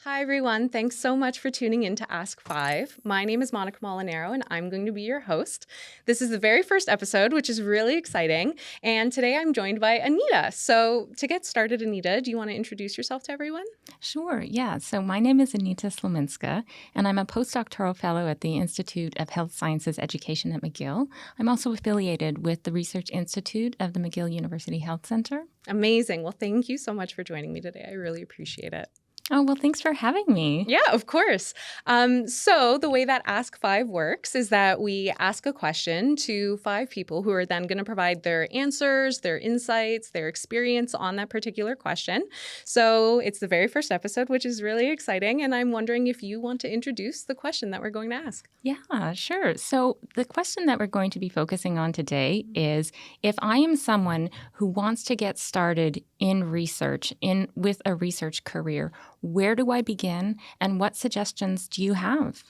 Hi, everyone. Thanks so much for tuning in to Ask 5. My name is Monica Molinaro, and I'm going to be your host. This is the very first episode, which is really exciting. And today I'm joined by Anita. So to get started, Anita, do you want to introduce yourself to everyone? Sure, yeah. So my name is Anita Slominska, and I'm a postdoctoral fellow at the Institute of Health Sciences Education at McGill. I'm also affiliated with the Research Institute of the McGill University Health Center. Amazing. Well, thank you so much for joining me today. I really appreciate it. Oh, well, thanks for having me. Yeah, of course. So the way that Ask 5 works is that we ask a question to 5 people who are then going to provide their answers, their insights, their experience on that particular question. So it's the very first episode, which is really exciting. And I'm wondering if you want to introduce the question that we're going to ask. Yeah, sure. So the question that we're going to be focusing on today is, if I am someone who wants to get started in research, with a research career, where do I begin and what suggestions do you have?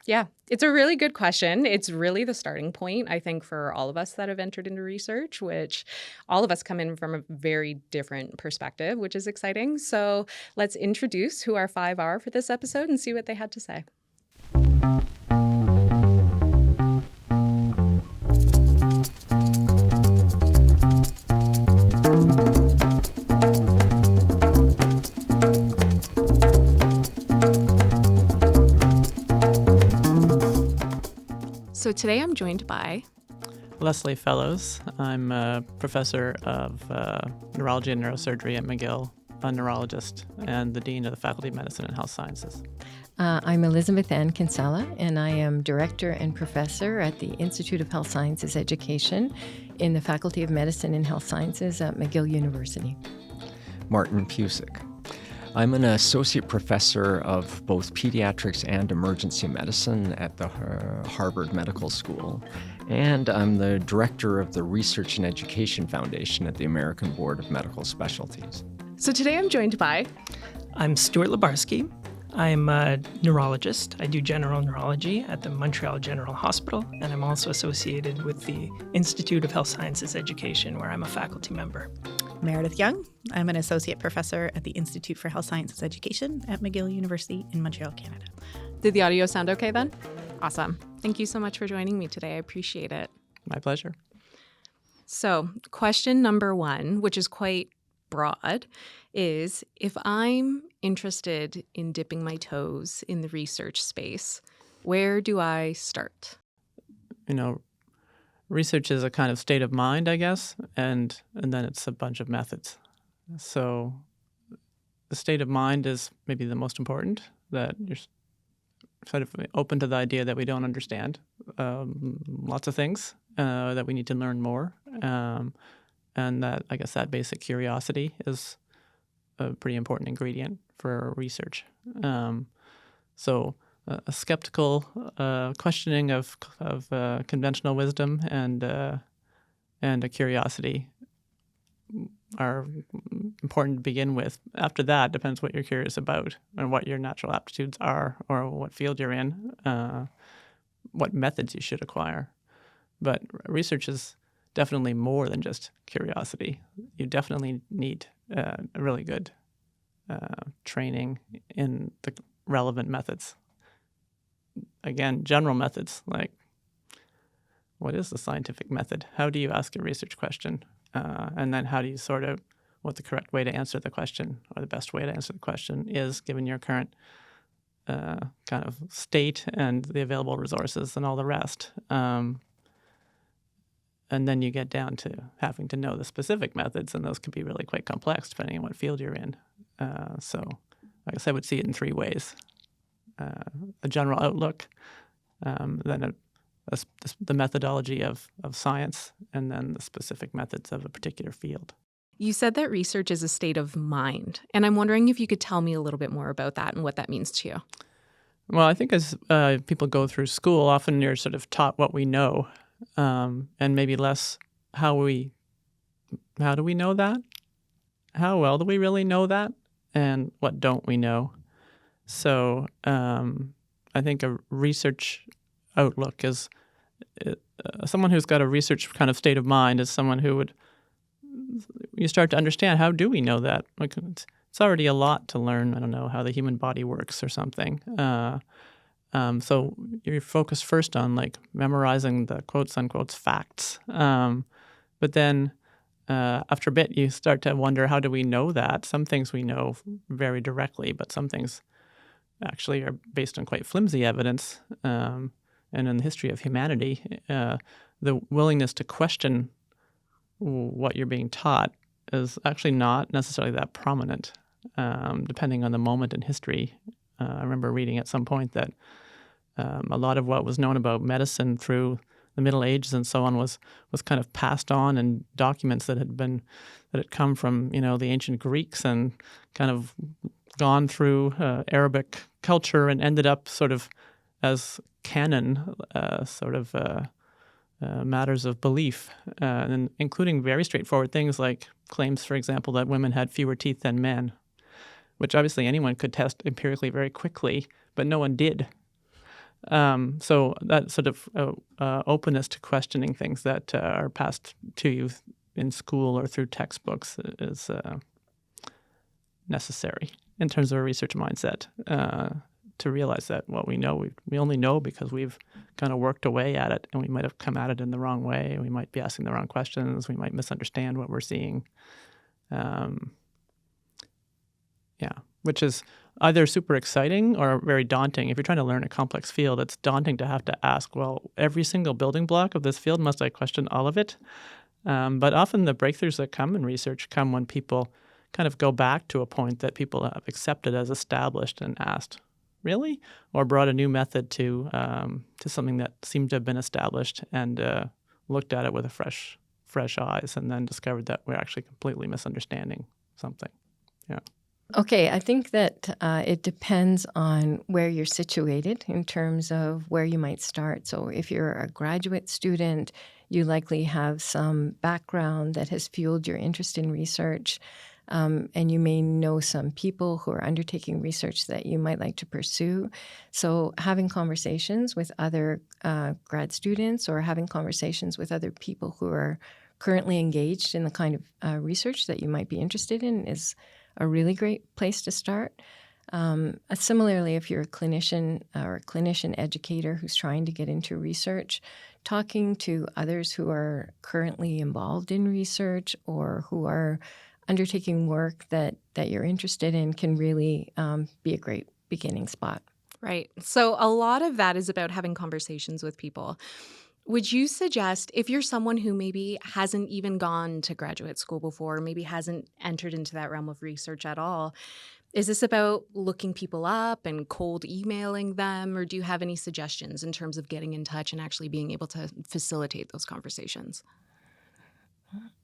Yeah, it's a really good question. It's really the starting point, I think, for all of us that have entered into research, which all of us come in from a very different perspective, which is exciting. So let's introduce who our 5 are for this episode and see what they had to say. So today I'm joined by Lesley Fellows. I'm a professor of neurology and neurosurgery at McGill, a neurologist, and the dean of the Faculty of Medicine and Health Sciences. I'm Elizabeth Ann Kinsella, and I am director and professor at the Institute of Health Sciences Education in the Faculty of Medicine and Health Sciences at McGill University. Martin Pusic. I'm an associate professor of both pediatrics and emergency medicine at the Harvard Medical School, and I'm the director of the Research and Education Foundation at the American Board of Medical Specialties. So today I'm joined by I'm Stuart Lubarsky. I'm a neurologist. I do general neurology at the Montreal General Hospital, and I'm also associated with the Institute of Health Sciences Education, where I'm a faculty member. Meredith Young. I'm an associate professor at the Institute for Health Sciences Education at McGill University in Montreal, Canada. Did the audio sound okay then? Awesome. Thank you so much for joining me today. I appreciate it. My pleasure. So question number 1, which is quite broad, is if I'm interested in dipping my toes in the research space, where do I start? Research is a kind of state of mind, I guess, and then it's a bunch of methods. So the state of mind is maybe the most important, that you're sort of open to the idea that we don't understand lots of things, that we need to learn more, and that, I guess, that basic curiosity is a pretty important ingredient for research. So a skeptical questioning of conventional wisdom and a curiosity are important to begin with. After that, depends what you're curious about and what your natural aptitudes are, or what field you're in, what methods you should acquire. But research is definitely more than just curiosity. You definitely need a really good training in the relevant methods. Again, general methods, like what is the scientific method? How do you ask a research question? And then how do you sort out what the correct way to answer the question, or the best way to answer the question is, given your current kind of state and the available resources and all the rest. And then you get down to having to know the specific methods, and those can be really quite complex depending on what field you're in. So I guess I would see it in 3 ways. A general outlook, then the methodology of science, and then the specific methods of a particular field. You said that research is a state of mind, and I'm wondering if you could tell me a little bit more about that and what that means to you. Well, I think as people go through school, often you're sort of taught what we know, and maybe less how do we know that? How well do we really know that? And what don't we know? So I think a research outlook is someone who's got a research kind of state of mind is someone who would, you start to understand, how do we know that? Like, it's already a lot to learn, I don't know, how the human body works or something. So you're focused first on like memorizing the quotes unquotes facts. But then after a bit, you start to wonder, how do we know that? Some things we know very directly, but some things actually are based on quite flimsy evidence. And in the history of humanity, the willingness to question what you're being taught is actually not necessarily that prominent, depending on the moment in history. I remember reading at some point that a lot of what was known about medicine through the Middle Ages and so on was kind of passed on in documents that had come from the ancient Greeks and kind of gone through Arabic culture and ended up sort of as canon, matters of belief, and including very straightforward things like claims, for example, that women had fewer teeth than men, which obviously anyone could test empirically very quickly, but no one did. So that sort of openness to questioning things that are passed to you in school or through textbooks is necessary in terms of a research mindset, to realize that what we know, we only know because we've kind of worked away at it, and we might have come at it in the wrong way. We might be asking the wrong questions. We might misunderstand what we're seeing. Which is either super exciting or very daunting. If you're trying to learn a complex field, it's daunting to have to ask, well, every single building block of this field, must I question all of it? But often the breakthroughs that come in research come when people kind of go back to a point that people have accepted as established and asked, really? Or brought a new method to something that seemed to have been established and looked at it with a fresh eyes, and then discovered that we're actually completely misunderstanding something. Yeah. Okay, I think that it depends on where you're situated in terms of where you might start. So if you're a graduate student, you likely have some background that has fueled your interest in research, and you may know some people who are undertaking research that you might like to pursue. So having conversations with other grad students or having conversations with other people who are currently engaged in the kind of research that you might be interested in is a really great place to start. Similarly, if you're a clinician or a clinician educator who's trying to get into research, talking to others who are currently involved in research or who are undertaking work that you're interested in can really be a great beginning spot. Right. So a lot of that is about having conversations with people. Would you suggest, if you're someone who maybe hasn't even gone to graduate school before, maybe hasn't entered into that realm of research at all, is this about looking people up and cold emailing them, or do you have any suggestions in terms of getting in touch and actually being able to facilitate those conversations?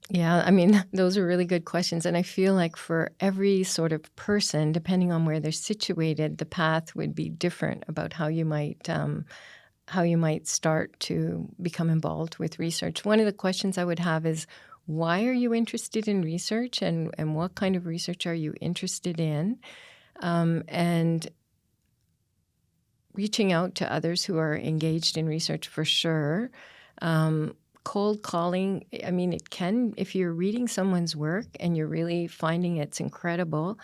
Yeah, I mean, those are really good questions. And I feel like for every sort of person, depending on where they're situated, the path would be different about how you might start to become involved with research. One of the questions I would have is, why are you interested in research, and what kind of research are you interested in? And reaching out to others who are engaged in research for sure. Cold calling, I mean, it can, if you're reading someone's work and you're really finding it's incredible,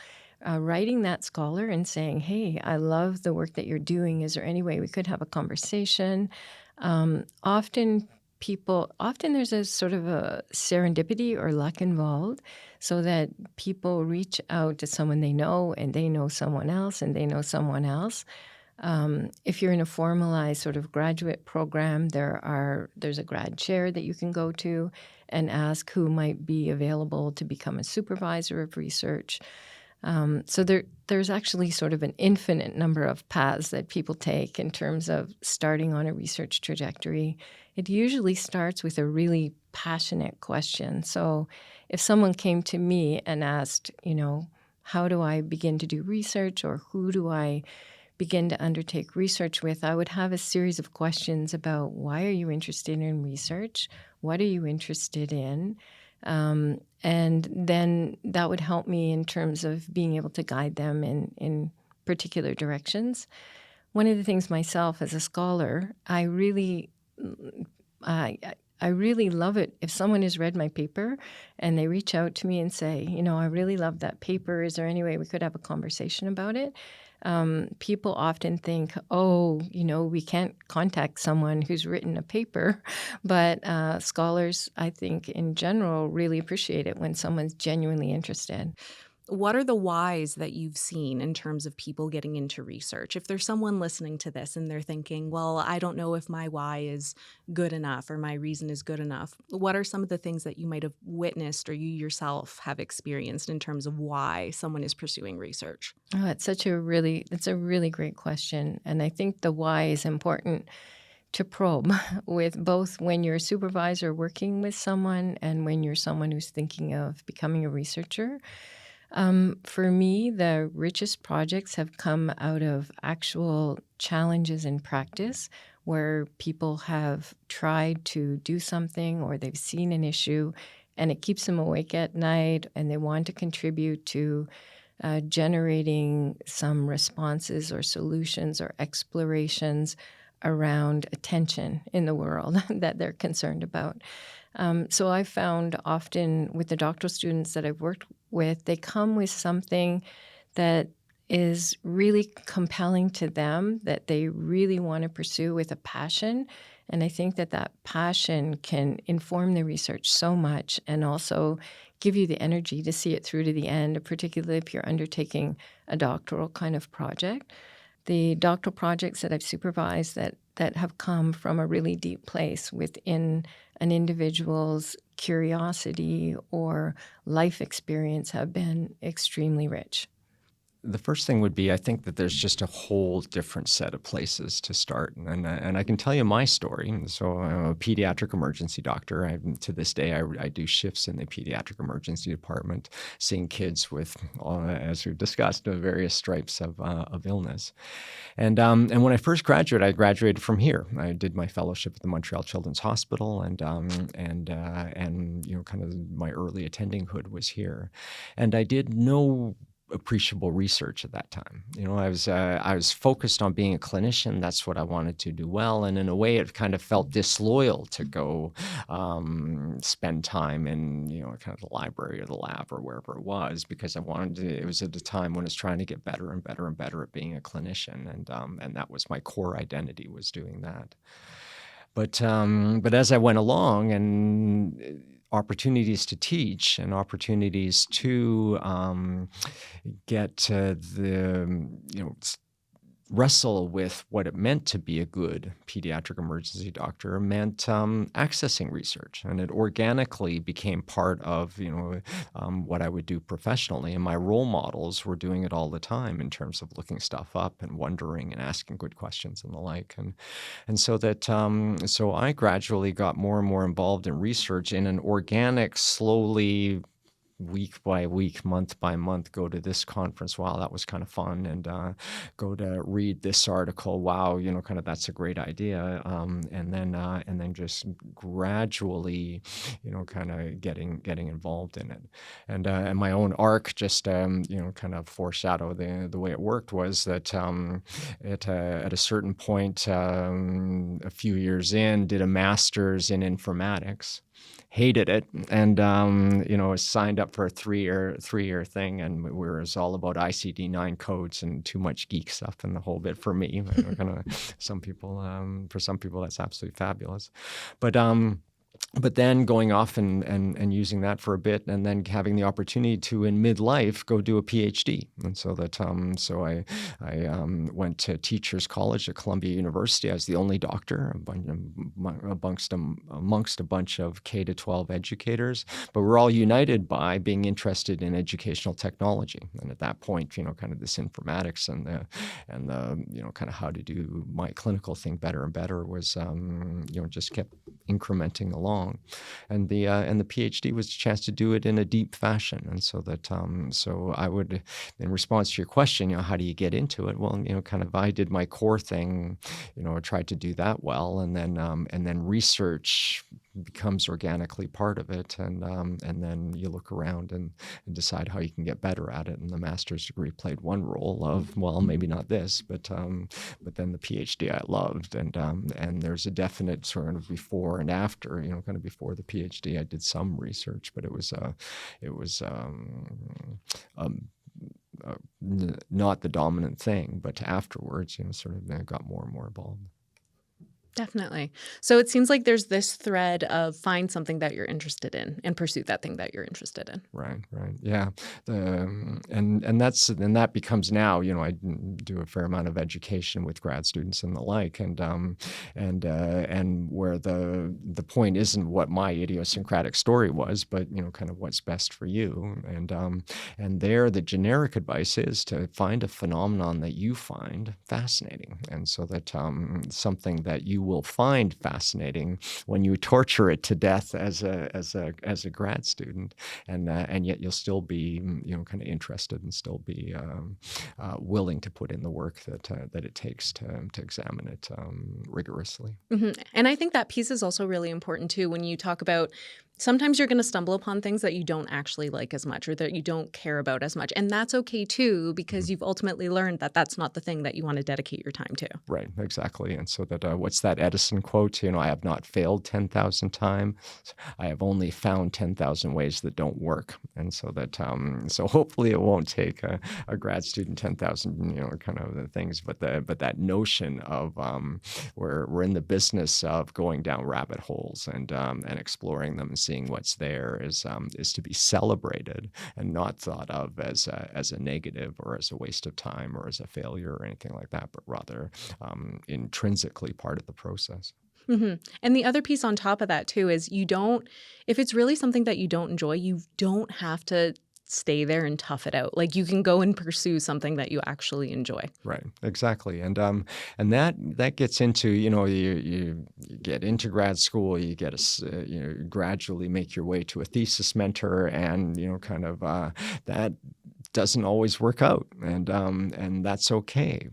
writing that scholar and saying, hey, I love the work that you're doing. Is there any way we could have a conversation? Often there's a sort of a serendipity or luck involved, so that people reach out to someone they know, and they know someone else, and they know someone else. If you're in a formalized sort of graduate program, there's a grad chair that you can go to and ask who might be available to become a supervisor of research. So there's actually sort of an infinite number of paths that people take in terms of starting on a research trajectory. It usually starts with a really passionate question. So if someone came to me and asked, how do I begin to do research, or who do I begin to undertake research with, I would have a series of questions about, why are you interested in research? What are you interested in? And then that would help me in terms of being able to guide them in particular directions. One of the things myself as a scholar, I I really love it if someone has read my paper and they reach out to me and say, I really love that paper. Is there any way we could have a conversation about it? People often think, we can't contact someone who's written a paper, but scholars, I think, in general, really appreciate it when someone's genuinely interested. What are the whys that you've seen in terms of people getting into research? If there's someone listening to this and they're thinking, well, I don't know if my why is good enough or my reason is good enough, what are some of the things that you might have witnessed or you yourself have experienced in terms of why someone is pursuing research? Oh, it's a really great question. And I think the why is important to probe with both when you're a supervisor working with someone and when you're someone who's thinking of becoming a researcher. For me, the richest projects have come out of actual challenges in practice where people have tried to do something or they've seen an issue and it keeps them awake at night and they want to contribute to generating some responses or solutions or explorations around attention in the world that they're concerned about. So I found often with the doctoral students that I've worked with, they come with something that is really compelling to them, that they really want to pursue with a passion. And I think that passion can inform the research so much and also give you the energy to see it through to the end, particularly if you're undertaking a doctoral kind of project. The doctoral projects that I've supervised that have come from a really deep place within an individual's curiosity or life experience have been extremely rich. The first thing would be, I think that there's just a whole different set of places to start. And I can tell you my story. So I'm a pediatric emergency doctor. To this day, I do shifts in the pediatric emergency department, seeing kids with, as we've discussed, various stripes of illness. And when I first graduated, I graduated from here. I did my fellowship at the Montreal Children's Hospital, and kind of my early attendinghood was here. And I did no appreciable research at that time. I was focused on being a clinician. That's what I wanted to do well. And in a way, it kind of felt disloyal to go spend time in, kind of the library or the lab or wherever it was, because it was at a time when I was trying to get better and better and better at being a clinician. And that was my core identity, was doing that. But as I went along and opportunities to teach and opportunities to get wrestle with what it meant to be a good pediatric emergency doctor meant accessing research, and it organically became part of what I would do professionally. And my role models were doing it all the time in terms of looking stuff up and wondering and asking good questions and the like. And so I gradually got more and more involved in research in an organic, slowly, week by week, month by month, go to this conference. Wow, that was kind of fun. And go to read this article. Wow, kind of that's a great idea. And then just gradually, kind of getting involved in it. And my own arc just, kind of foreshadow the way it worked was that at a certain point, a few years in, did a master's in informatics. Hated it, and signed up for a three-year thing, and it was all about ICD-9 codes and too much geek stuff and the whole bit for me. For some people, that's absolutely fabulous, but then going off and using that for a bit, and then having the opportunity to, in midlife, go do a PhD. And so that I went to Teachers College at Columbia University. I was the only doctor amongst a bunch of K-12 educators, but we're all united by being interested in educational technology. And at that point, kind of this informatics and the kind of how to do my clinical thing better and better was just kept incrementing along. And the PhD was a chance to do it in a deep fashion. And so that so I would, in response to your question, how do you get into it? Well, kind of I did my core thing, I tried to do that well, and then research becomes organically part of it, and then you look around and decide how you can get better at it. And the master's degree played one role of, well, maybe not this, but then the PhD I loved, and there's a definite sort of before and after. Kind of before the PhD, I did some research, but it was not the dominant thing. But afterwards, sort of got more and more involved. Definitely. So it seems like there's this thread of find something that you're interested in and pursue that thing that you're interested in. Right. Yeah. And that becomes now, I do a fair amount of education with grad students and the like, and where the point isn't what my idiosyncratic story was, but kind of what's best for you. And there the generic advice is to find a phenomenon that you find fascinating, and so that something that you will find fascinating when you torture it to death as a grad student, and yet you'll still be kind of interested and still be willing to put in the work that it takes to examine it rigorously. Mm-hmm. And I think that piece is also really important too when you talk about sometimes you're going to stumble upon things that you don't actually like as much or that you don't care about as much. And that's okay too, because you've ultimately learned that that's not the thing that you want to dedicate your time to. Right, exactly. And so that what's that Edison quote? I have not failed 10,000 times. I have only found 10,000 ways that don't work. And so that so hopefully it won't take a grad student 10,000 kind of things, but that notion of we're in the business of going down rabbit holes and exploring them and seeing what's there is to be celebrated and not thought of as a negative or as a waste of time or as a failure or anything like that, but rather intrinsically part of the process. Mm-hmm. And the other piece on top of that too is if it's really something that you don't enjoy, you don't have to stay there and tough it out. Like you can go and pursue something that you actually enjoy. Right, exactly, and that gets into you get into grad school, you get gradually make your way to a thesis mentor, and kind of that doesn't always work out, and that's okay.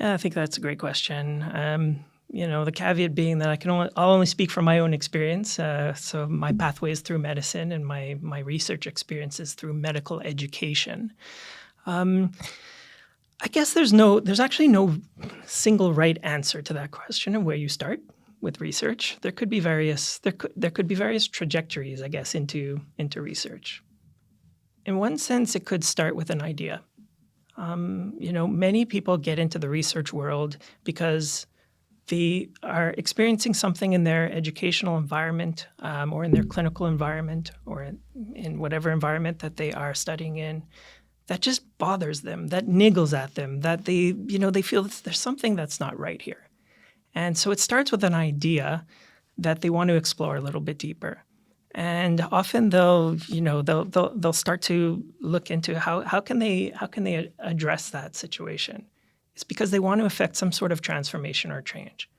Yeah, I think that's a great question. The caveat being that I'll only speak from my own experience. So my pathway is through medicine, and my research experience is through medical education. I guess there's actually no single right answer to that question of where you start with research. There could be various trajectories, I guess, into research. In one sense, it could start with an idea. Many people get into the research world because they are experiencing something in their educational environment or in their clinical environment or in whatever environment that they are studying in that just bothers them, that niggles at them, that they feel that there's something that's not right here. And so it starts with an idea that they want to explore a little bit deeper. And often they'll start to look into how can they address that situation. It's because they want to affect some sort of transformation or change.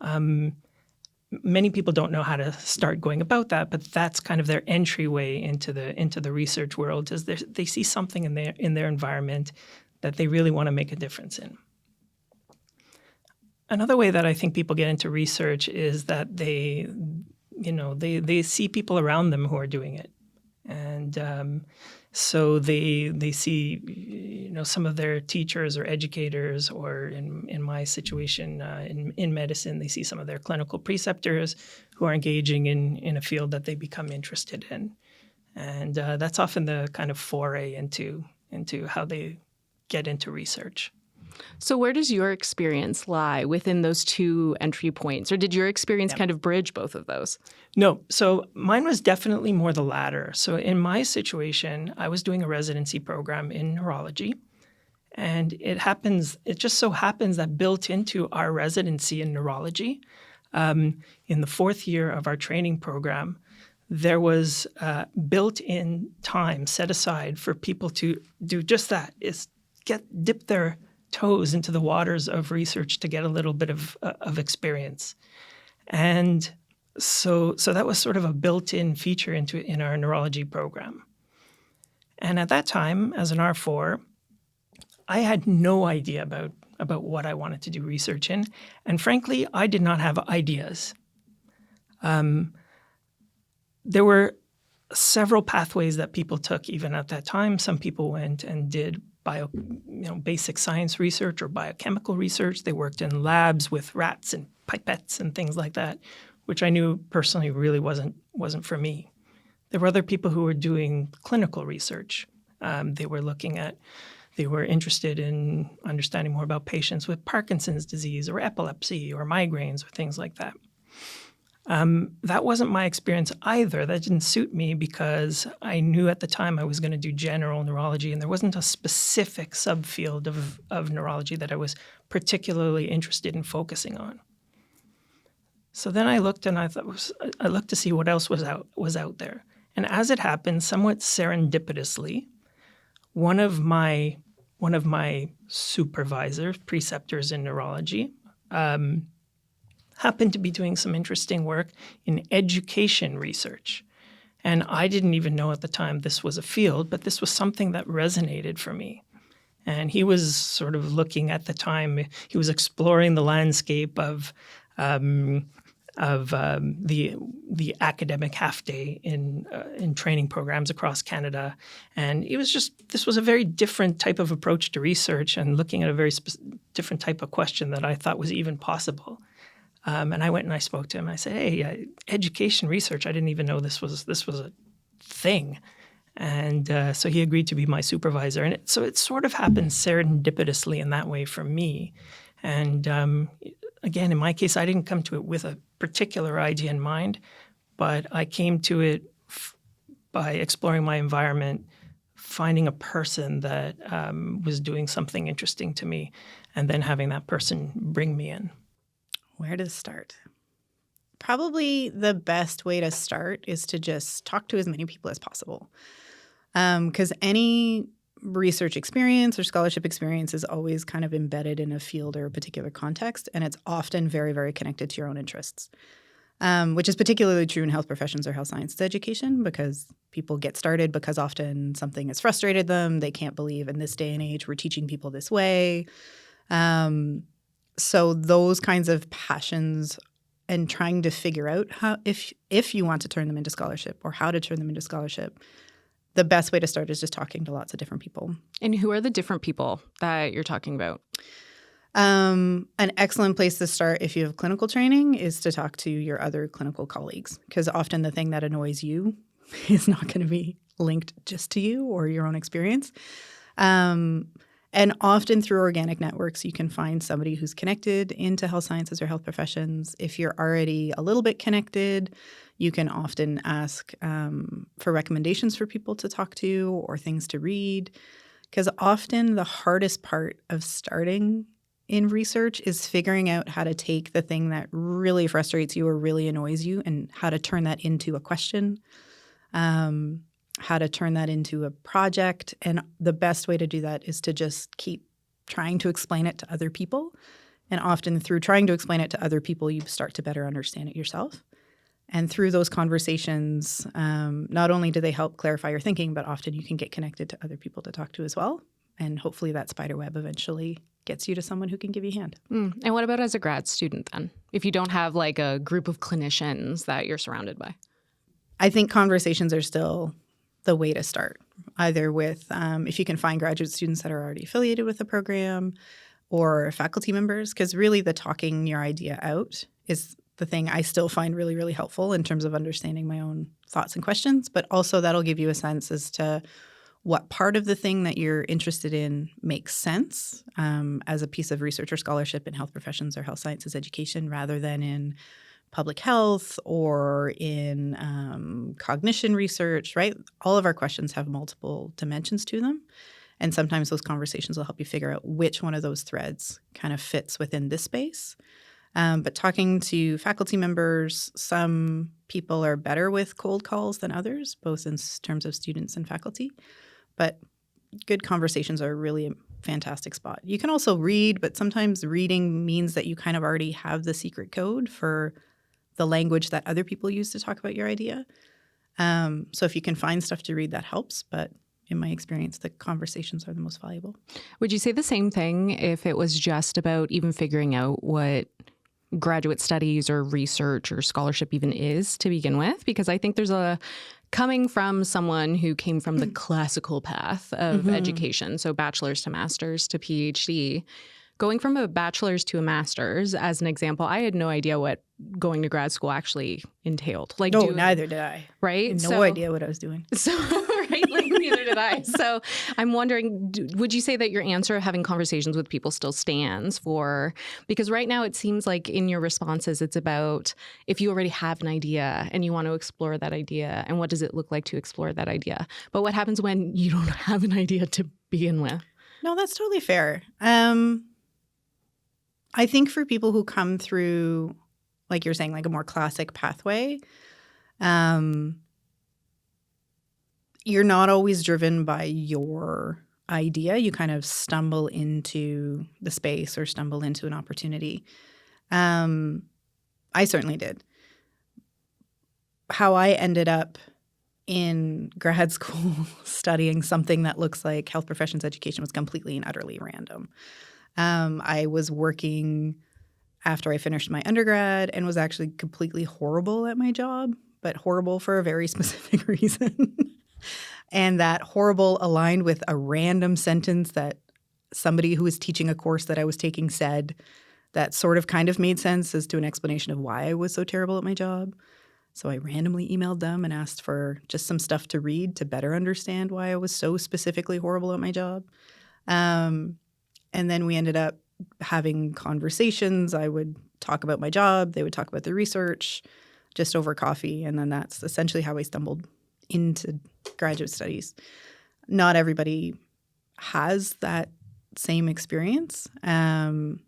Many people don't know how to start going about that, but that's kind of their entryway into the research world. Is they see something in their environment that they really want to make a difference in. Another way that I think people get into research is that they see people around them who are doing it, and so they see some of their teachers or educators, or in my situation in medicine, they see some of their clinical preceptors who are engaging in a field that they become interested in, and that's often the kind of foray into how they get into research. So where does your experience lie within those two entry points? Or did your experience kind of bridge both of those? No. So mine was definitely more the latter. So in my situation, I was doing a residency program in neurology. And it just so happens that built into our residency in neurology, in the fourth year of our training program, there was built-in time set aside for people to do just that, is dip their toes into the waters of research to get a little bit of experience. And so that was sort of a built-in feature in our neurology program. And at that time, as an R4, I had no idea about what I wanted to do research in. And frankly, I did not have ideas. there were several pathways that people took even at that time. Some people went and did basic science research or biochemical research. They worked in labs with rats and pipettes and things like that, which I knew personally really wasn't for me. There were other people who were doing clinical research. They were interested in understanding more about patients with Parkinson's disease or epilepsy or migraines or things like that. That wasn't my experience either. That didn't suit me because I knew at the time I was going to do general neurology, and there wasn't a specific subfield of neurology that I was particularly interested in focusing on. So then I looked, and I looked to see what else was out there. And as it happened, somewhat serendipitously, one of my supervisors, preceptors in neurology, happened to be doing some interesting work in education research. And I didn't even know at the time this was a field, but this was something that resonated for me. And he was sort of looking at the time, he was exploring the landscape of the academic half day in training programs across Canada. And this was a very different type of approach to research and looking at a very different type of question that I thought was even possible. And I went and I spoke to him. I said, "Hey, education research. I didn't even know this was a thing." And so he agreed to be my supervisor. And so it sort of happened serendipitously in that way for me. And again, in my case, I didn't come to it with a particular idea in mind, but I came to it by exploring my environment, finding a person that was doing something interesting to me, and then having that person bring me in. Where to start? Probably the best way to start is to just talk to as many people as possible. Because any research experience or scholarship experience is always kind of embedded in a field or a particular context, and it's often very, very connected to your own interests, which is particularly true in health professions or health sciences education because people get started because often something has frustrated them. They can't believe in this day and age we're teaching people this way. So those kinds of passions and trying to figure out how, if you want to turn them into scholarship or how to turn them into scholarship, the best way to start is just talking to lots of different people. And who are the different people that you're talking about? An excellent place to start if you have clinical training is to talk to your other clinical colleagues, because often the thing that annoys you is not going to be linked just to you or your own experience. And often through organic networks, you can find somebody who's connected into health sciences or health professions. If you're already a little bit connected, you can often ask for recommendations for people to talk to or things to read. Because often the hardest part of starting in research is figuring out how to take the thing that really frustrates you or really annoys you and how to turn that into a question. How to turn that into a project. And the best way to do that is to just keep trying to explain it to other people. And often through trying to explain it to other people, you start to better understand it yourself. And through those conversations, not only do they help clarify your thinking, but often you can get connected to other people to talk to as well. And hopefully that spider web eventually gets you to someone who can give you a hand. And what about as a grad student then? If you don't have like a group of clinicians that you're surrounded by? I think conversations are still the way to start, either with if you can find graduate students that are already affiliated with the program or faculty members, because really the talking your idea out is the thing I still find really, really helpful in terms of understanding my own thoughts and questions, but also that'll give you a sense as to what part of the thing that you're interested in makes sense as a piece of research or scholarship in health professions or health sciences education rather than in public health or in cognition research, right? All of our questions have multiple dimensions to them. And sometimes those conversations will help you figure out which one of those threads kind of fits within this space. But talking to faculty members, some people are better with cold calls than others, both in terms of students and faculty. But good conversations are really a fantastic spot. You can also read, but sometimes reading means that you kind of already have the secret code for the language that other people use to talk about your idea. So if you can find stuff to read, that helps. But in my experience, the conversations are the most valuable. Would you say the same thing if it was just about even figuring out what graduate studies or research or scholarship even is to begin with, because I think there's coming from someone who came from the classical path of education, so bachelor's to master's to PhD. Going from a bachelor's to a master's, as an example, I had no idea what going to grad school actually entailed. No, neither did I. Right? I had no idea what I was doing. So, right, like neither did I. So I'm wondering, would you say that your answer of having conversations with people still stands for, because right now it seems like in your responses, it's about if you already have an idea and you want to explore that idea, and what does it look like to explore that idea? But what happens when you don't have an idea to begin with? No, that's totally fair. I think for people who come through, like you're saying, like a more classic pathway, you're not always driven by your idea. You kind of stumble into the space or stumble into an opportunity. I certainly did. How I ended up in grad school studying something that looks like health professions education was completely and utterly random. I was working after I finished my undergrad and was actually completely horrible at my job, but horrible for a very specific reason. And that horrible aligned with a random sentence that somebody who was teaching a course that I was taking said that sort of kind of made sense as to an explanation of why I was so terrible at my job. So I randomly emailed them and asked for just some stuff to read to better understand why I was so specifically horrible at my job. And then we ended up having conversations. I would talk about my job. They would talk about their research just over coffee. And then that's essentially how I stumbled into graduate studies. Not everybody has that same experience. Mine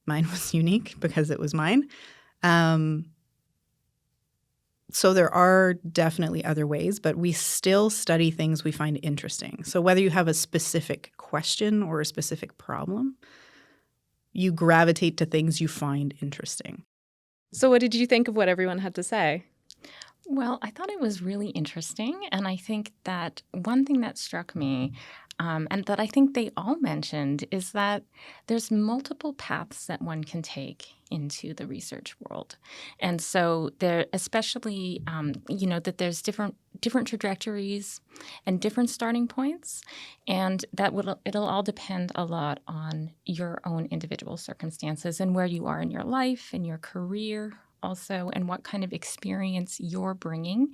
was unique because it was mine. So there are definitely other ways, but we still study things we find interesting. So whether you have a specific question or a specific problem, you gravitate to things you find interesting. So what did you think of what everyone had to say? Well, I thought it was really interesting. And I think that one thing that struck me and that I think they all mentioned is that there's multiple paths that one can take into the research world. And so there, especially, that there's different trajectories and different starting points. And that it'll all depend a lot on your own individual circumstances and where you are in your life and your career also, and what kind of experience you're bringing,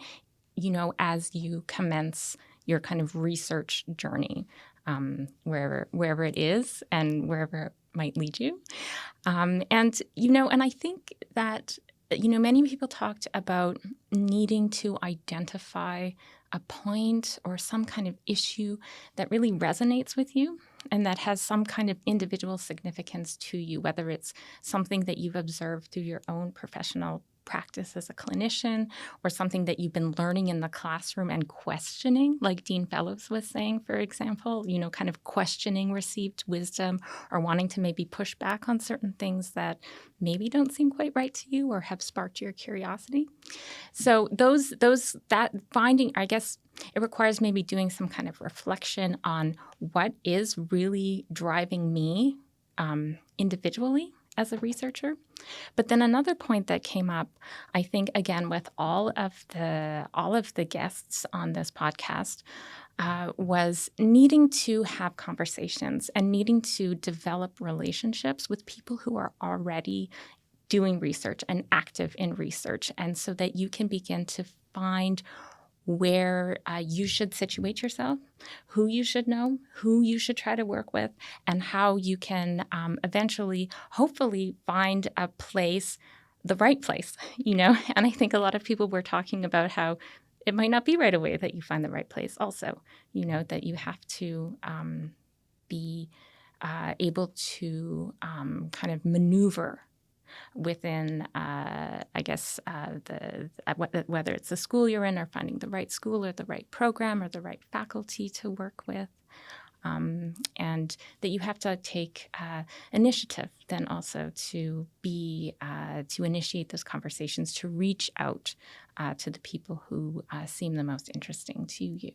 as you commence your kind of research journey, wherever it is and wherever it might lead you. And I think that, many people talked about needing to identify a point or some kind of issue that really resonates with you and that has some kind of individual significance to you, whether it's something that you've observed through your own professional practice as a clinician or something that you've been learning in the classroom and questioning, like Dean Fellows was saying, for example, kind of questioning received wisdom or wanting to maybe push back on certain things that maybe don't seem quite right to you or have sparked your curiosity. So that finding, I guess, it requires maybe doing some kind of reflection on what is really driving me individually as a researcher. But then another point that came up, I think, again, with all of the guests on this podcast, was needing to have conversations and needing to develop relationships with people who are already doing research and active in research, and so that you can begin to find where you should situate yourself, who you should know, who you should try to work with, and how you can eventually, hopefully, find a place, the right place, And I think a lot of people were talking about how it might not be right away that you find the right place also, that you have to be able to kind of maneuver within, whether it's the school you're in or finding the right school or the right program or the right faculty to work with, and that you have to take initiative then also to initiate those conversations, to reach out to the people who seem the most interesting to you.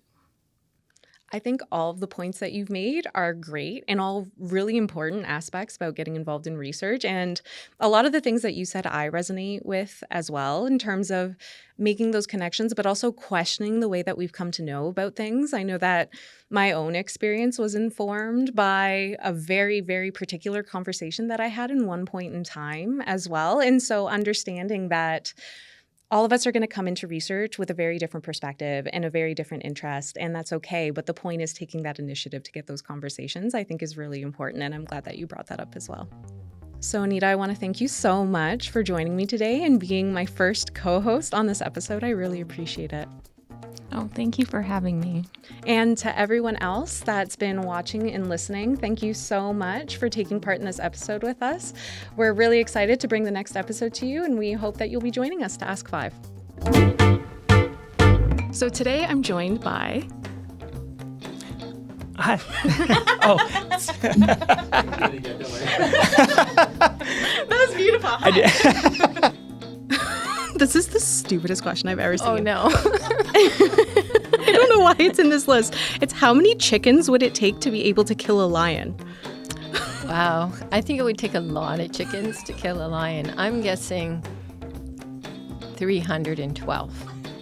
I think all of the points that you've made are great and all really important aspects about getting involved in research. And a lot of the things that you said I resonate with as well in terms of making those connections, but also questioning the way that we've come to know about things. I know that my own experience was informed by a very, very particular conversation that I had in one point in time as well. And so understanding that all of us are going to come into research with a very different perspective and a very different interest, and that's okay. But the point is taking that initiative to get those conversations, I think, is really important, and I'm glad that you brought that up as well. So, Anita, I want to thank you so much for joining me today and being my first co-host on this episode. I really appreciate it. Oh, thank you for having me. And to everyone else that's been watching and listening, thank you so much for taking part in this episode with us. We're really excited to bring the next episode to you, and we hope that you'll be joining us to Ask 5. So today I'm joined by... Hi. Oh. That was beautiful. I did. This is the stupidest question I've ever seen. Oh, no. I don't know why it's in this list. It's how many chickens would it take to be able to kill a lion? Wow. I think it would take a lot of chickens to kill a lion. I'm guessing 312.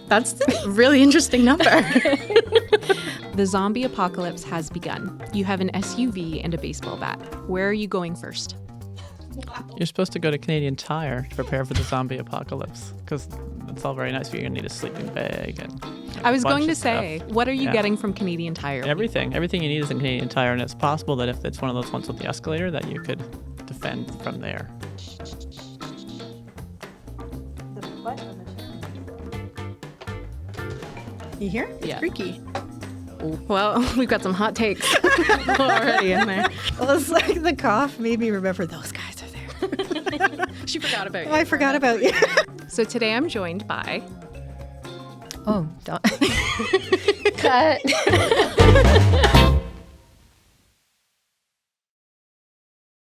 That's a really interesting number. The zombie apocalypse has begun. You have an SUV and a baseball bat. Where are you going first? You're supposed to go to Canadian Tire to prepare for the zombie apocalypse because it's all very nice, but you're going to need a sleeping bag and I was bunch going to of say, stuff. what are you Yeah. getting from Canadian Tire? Everything you need is in Canadian Tire, and it's possible that if it's one of those ones with the escalator that you could defend from there. You hear? It's Yeah. freaky. Well, we've got some hot takes already in there. Well, it's like the cough made me remember those guys are there. She forgot about you. Oh, I forgot about you. So today I'm joined by... Oh, Cut.